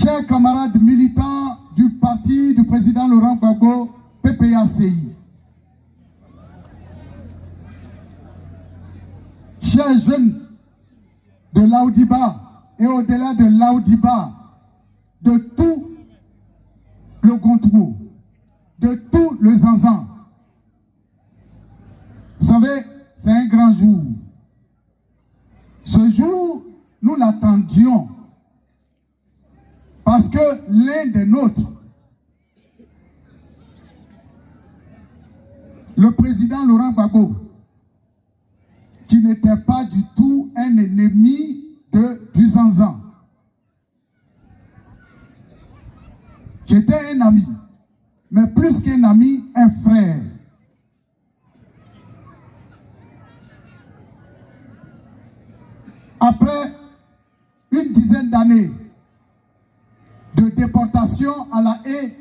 chers camarades militants du parti du président Laurent Gbagbo, PPACI, chers jeunes de l'Aoudiba et au-delà de l'Aoudiba, de tout le Gontougou, de tout le Zanzan, vous savez, c'est un grand jour. Ce jour, nous l'attendions parce que l'un des nôtres, le président Laurent Gbagbo, qui n'était pas du tout un ennemi du Zanzan, j'étais un ami, mais plus qu'un ami, un frère. Après une dizaine d'années de déportation à la haie,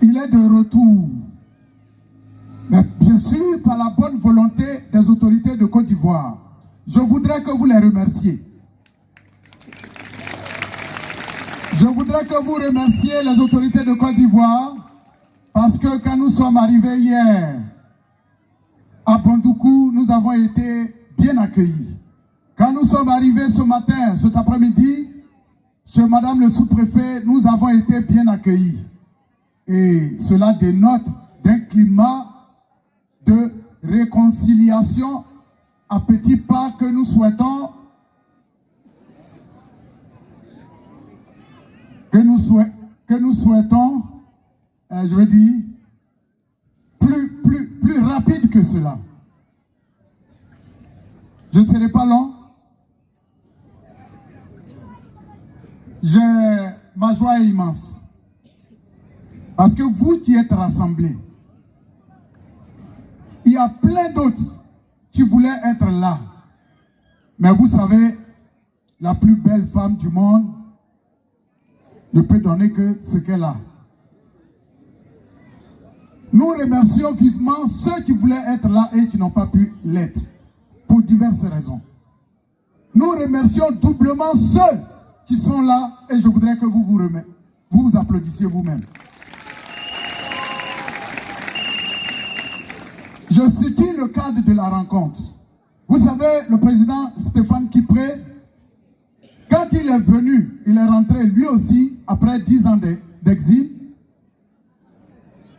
il est de retour. Mais bien sûr, par la bonne volonté des autorités de Côte d'Ivoire. Je voudrais que vous les remerciez. Je voudrais que vous remerciez les autorités de Côte d'Ivoire parce que quand nous sommes arrivés hier à Bondoukou, nous avons été bien accueillis. Quand nous sommes arrivés ce matin, cet après-midi, chez Madame le sous-préfet, nous avons été bien accueillis. Et cela dénote d'un climat de réconciliation à petits pas que nous souhaitons, je veux dire, plus rapide que cela. Je ne serai pas long. Ma joie est immense. Parce que vous qui êtes rassemblés, il y a plein d'autres qui voulaient être là. Mais vous savez, la plus belle femme du monde ne peut donner que ce qu'elle a. Nous remercions vivement ceux qui voulaient être là et qui n'ont pas pu l'être, pour diverses raisons. Nous remercions doublement ceux qui sont là et je voudrais que vous applaudissiez vous-même. Je situe le cadre de la rencontre. Vous savez, le président Stéphane Kipré, quand il est venu, il est rentré lui aussi après 10 ans d'exil.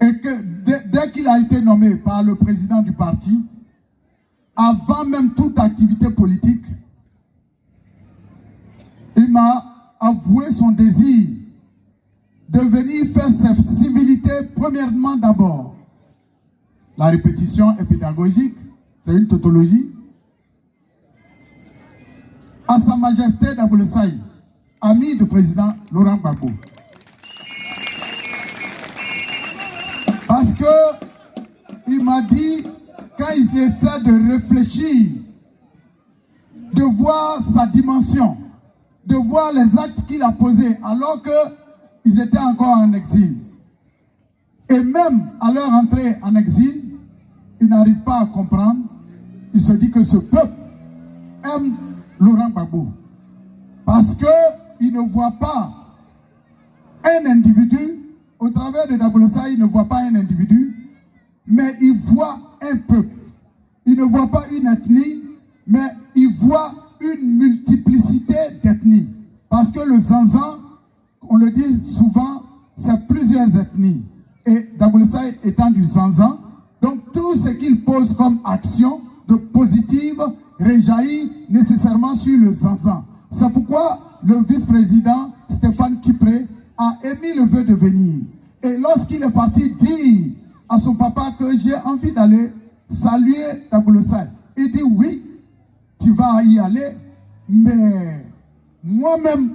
Et que dès qu'il a été nommé par le président du parti, avant même toute activité politique, il m'a avoué son désir de venir faire ses civilités, premièrement d'abord. La répétition est pédagogique, c'est une tautologie. À Sa Majesté Daboulé Saï, ami du président Laurent Gbagbo. Parce que il m'a dit, quand il essaie de réfléchir, de voir sa dimension, de voir les actes qu'il a posés alors qu'ils étaient encore en exil. Et même à leur entrée en exil, il n'arrive pas à comprendre. Il se dit que ce peuple aime Laurent Gbagbo. Parce qu'il ne voit pas un individu, au travers de Daboulé Saï, il ne voit pas un individu, mais il voit un peuple. Il ne voit pas une ethnie, mais il voit une multiplicité d'ethnies. Parce que le Zanzan, on le dit souvent, c'est plusieurs ethnies. Et Daboulé Saï étant du Zanzan, donc tout ce qu'il pose comme action de positive réjaillit nécessairement sur le Zanzan. C'est pourquoi le vice-président Stéphane Kipré a émis le vœu de venir. Et lorsqu'il est parti dire à son papa que j'ai envie d'aller saluer Daboulé Saï, il dit oui, tu vas y aller, mais moi-même,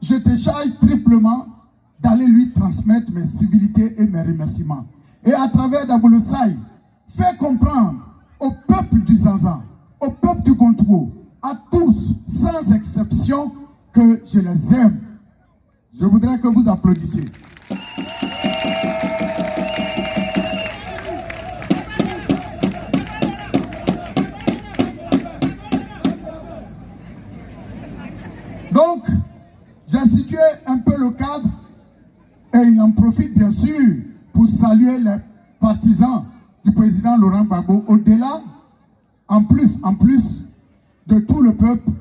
je te charge triplement d'aller lui transmettre mes civilités et mes remerciements. Et à travers Daboulé Saï, fais comprendre au peuple du Zanzan, au peuple du Gontougou, à tous, sans exception, que je les aime. Je voudrais que vous applaudissiez. Donc, j'ai situé un peu le cadre et il en profite bien sûr pour saluer les partisans du président Laurent Gbagbo. Au-delà, en plus de tout le peuple,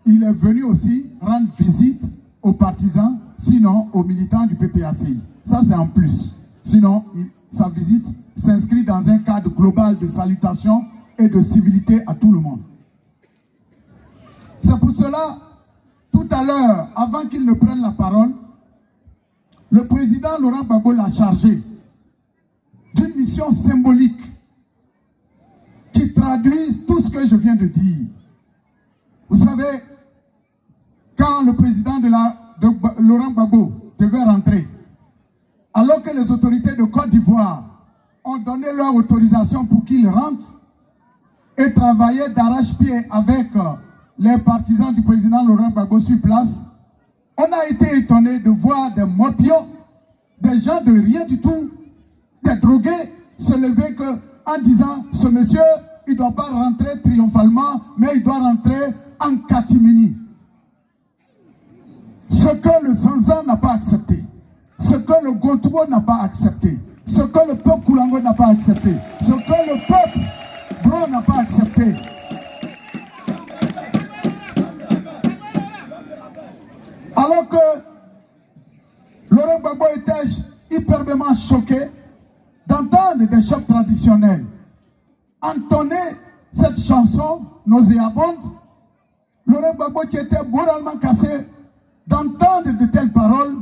il est venu aussi rendre visite aux partisans, sinon aux militants du PPACI. Ça c'est en plus. Sinon, sa visite s'inscrit dans un cadre global de salutation et de civilité à tout le monde. C'est pour cela, tout à l'heure, avant qu'il ne prenne la parole, le président Laurent Gbagbo l'a chargé d'une mission symbolique qui traduit tout ce que je viens de dire. Vous savez, quand le président de Laurent Gbagbo devait rentrer, alors que les autorités de Côte d'Ivoire ont donné leur autorisation pour qu'il rentre et travailler d'arrache-pied avec les partisans du président Laurent Gbagbo sur place, on a été étonné de voir des morpions, des gens de rien du tout, des drogués se lever en disant ce monsieur, il ne doit pas rentrer triomphalement, mais il doit rentrer en catimini. Ce que le Zanza n'a pas accepté, ce que le Gontouo n'a pas accepté, ce que le peuple Koulango n'a pas accepté, ce que le peuple Bro n'a pas accepté. Alors que Laurent Gbagbo était hyperblement choqué d'entendre des chefs traditionnels entonner cette chanson nauséabonde, Laurent Gbagbo qui était moralement cassé d'entendre de telles paroles,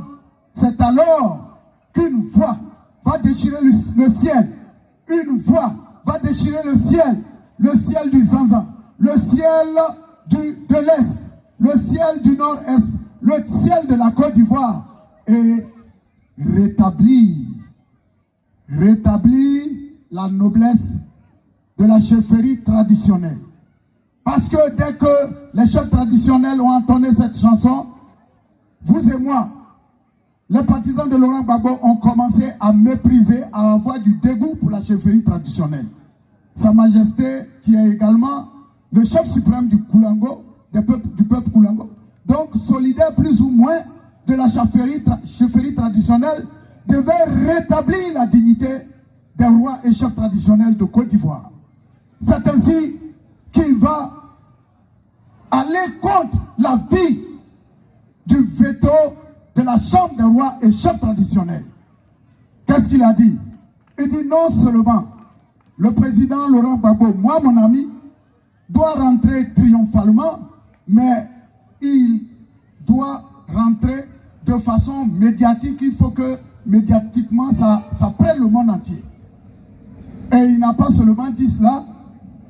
c'est alors qu'une voix va déchirer le ciel, une voix va déchirer le ciel du Zanza, le ciel de l'Est, le ciel du Nord-Est, le ciel de la Côte d'Ivoire, et rétablir la noblesse de la chefferie traditionnelle. Parce que dès que les chefs traditionnels ont entonné cette chanson, vous et moi, les partisans de Laurent Gbagbo ont commencé à mépriser, à avoir du dégoût pour la chefferie traditionnelle. Sa Majesté, qui est également le chef suprême du Koulango, du peuple Koulango, donc solidaire plus ou moins de la chefferie traditionnelle, devait rétablir la dignité des rois et chefs traditionnels de Côte d'Ivoire. C'est ainsi qu'il va aller contre la vie du veto de la Chambre des rois et chefs traditionnels. Qu'est-ce qu'il a dit? Il dit non seulement le président Laurent Gbagbo, moi mon ami, doit rentrer triomphalement, mais il doit rentrer de façon médiatique. Il faut que médiatiquement ça prenne le monde entier. Et il n'a pas seulement dit cela,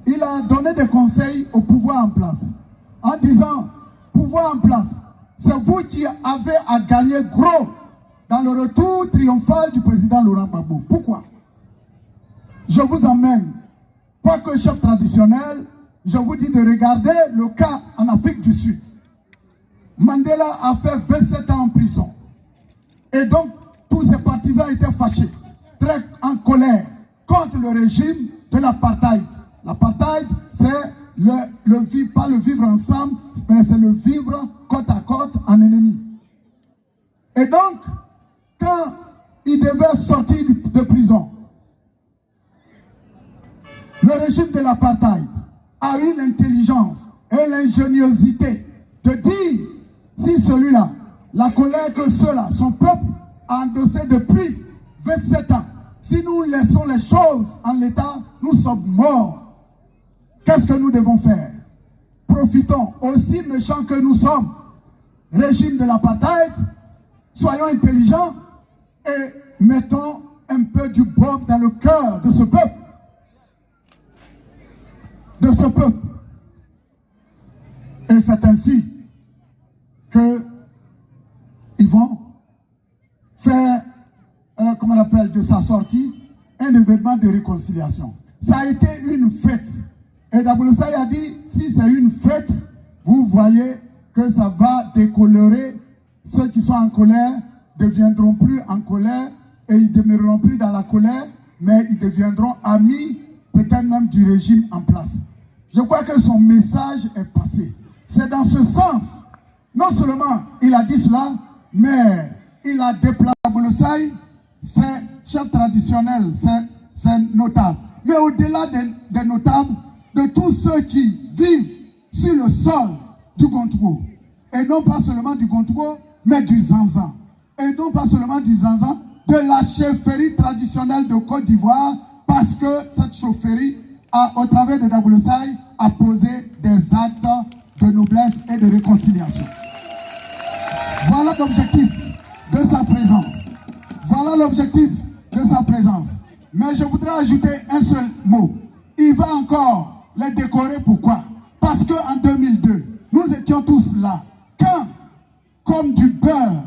il a donné des conseils au pouvoir en place, en disant, pouvoir en place, c'est vous qui avez à gagner gros dans le retour triomphal du président Laurent Gbagbo. Pourquoi? Je vous emmène, quoique chef traditionnel, je vous dis de regarder le cas en Afrique du Sud. Mandela a fait 27 ans en prison. Et donc, tous ses partisans étaient fâchés, très en colère contre le régime de l'apartheid. L'apartheid, c'est pas le vivre ensemble, mais c'est le vivre côte à côte en ennemi. Et donc, quand il devait sortir de prison, le régime de l'apartheid a eu l'intelligence et l'ingéniosité de dire, si celui-là, la colère que ceux-là, son peuple, a endossé depuis 27 ans, si nous laissons les choses en l'état, nous sommes morts. Qu'est-ce que nous devons faire? Profitons, aussi méchants que nous sommes, régime de l'apartheid, soyons intelligents et mettons un peu du baume dans le cœur de ce peuple. Et c'est ainsi qu'ils vont faire, comment on appelle, de sa sortie, un événement de réconciliation. Ça a été une fête. Et Dabouloussaï a dit, si c'est une fête, vous voyez que ça va décolorer. Ceux qui sont en colère ne deviendront plus en colère et ils ne demeureront plus dans la colère, mais ils deviendront amis, peut-être même du régime en place. Je crois que son message est passé. C'est dans ce sens Non seulement il a dit cela, mais il a déplacé Bouloussaï, c'est chef traditionnel, c'est notable. Mais au-delà des notables, de tous ceux qui vivent sur le sol du Gontouo, et non pas seulement du Gontouo, mais du Zanzan. Et non pas seulement du Zanzan, de la chefferie traditionnelle de Côte d'Ivoire, parce que cette chefferie, au travers de Dabouloussaï, a posé des actes de noblesse et de réconciliation. Voilà l'objectif de sa présence. Voilà l'objectif de sa présence. Mais je voudrais ajouter un seul mot. Il va encore les décorer. Pourquoi? Parce qu'en 2002, nous étions tous là. Quand, comme du beurre,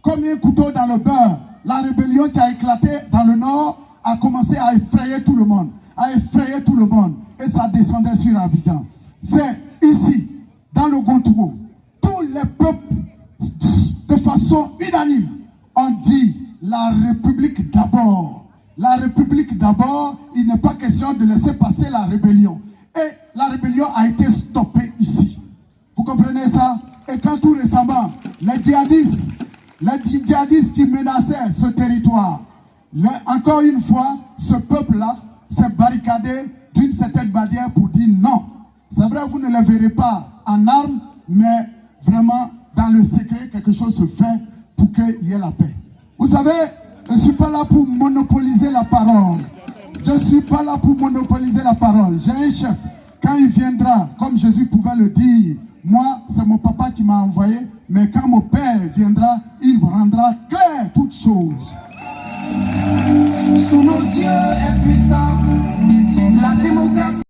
comme un couteau dans le beurre, la rébellion qui a éclaté dans le nord a commencé à effrayer tout le monde. À effrayer tout le monde. Et ça descendait sur Abidjan. C'est ici, dans le Gontouo, tous les peuples, de façon unanime, ont dit la République d'abord. La République d'abord, il n'est pas question de laisser passer la rébellion. Et la rébellion a été stoppée ici. Vous comprenez ça? Et quand tout récemment, les djihadistes qui menaçaient ce territoire, encore une fois, ce peuple-là s'est barricadé d'une certaine manière pour dire non. C'est vrai, vous ne le verrez pas en armes, mais vraiment, dans le secret, quelque chose se fait pour qu'il y ait la paix. Vous savez, je ne suis pas là pour monopoliser la parole. Je ne suis pas là pour monopoliser la parole. J'ai un chef. Quand il viendra, comme Jésus pouvait le dire, moi, c'est mon papa qui m'a envoyé, mais quand mon père viendra, il rendra clair toutes choses. Sous nos yeux est puissant.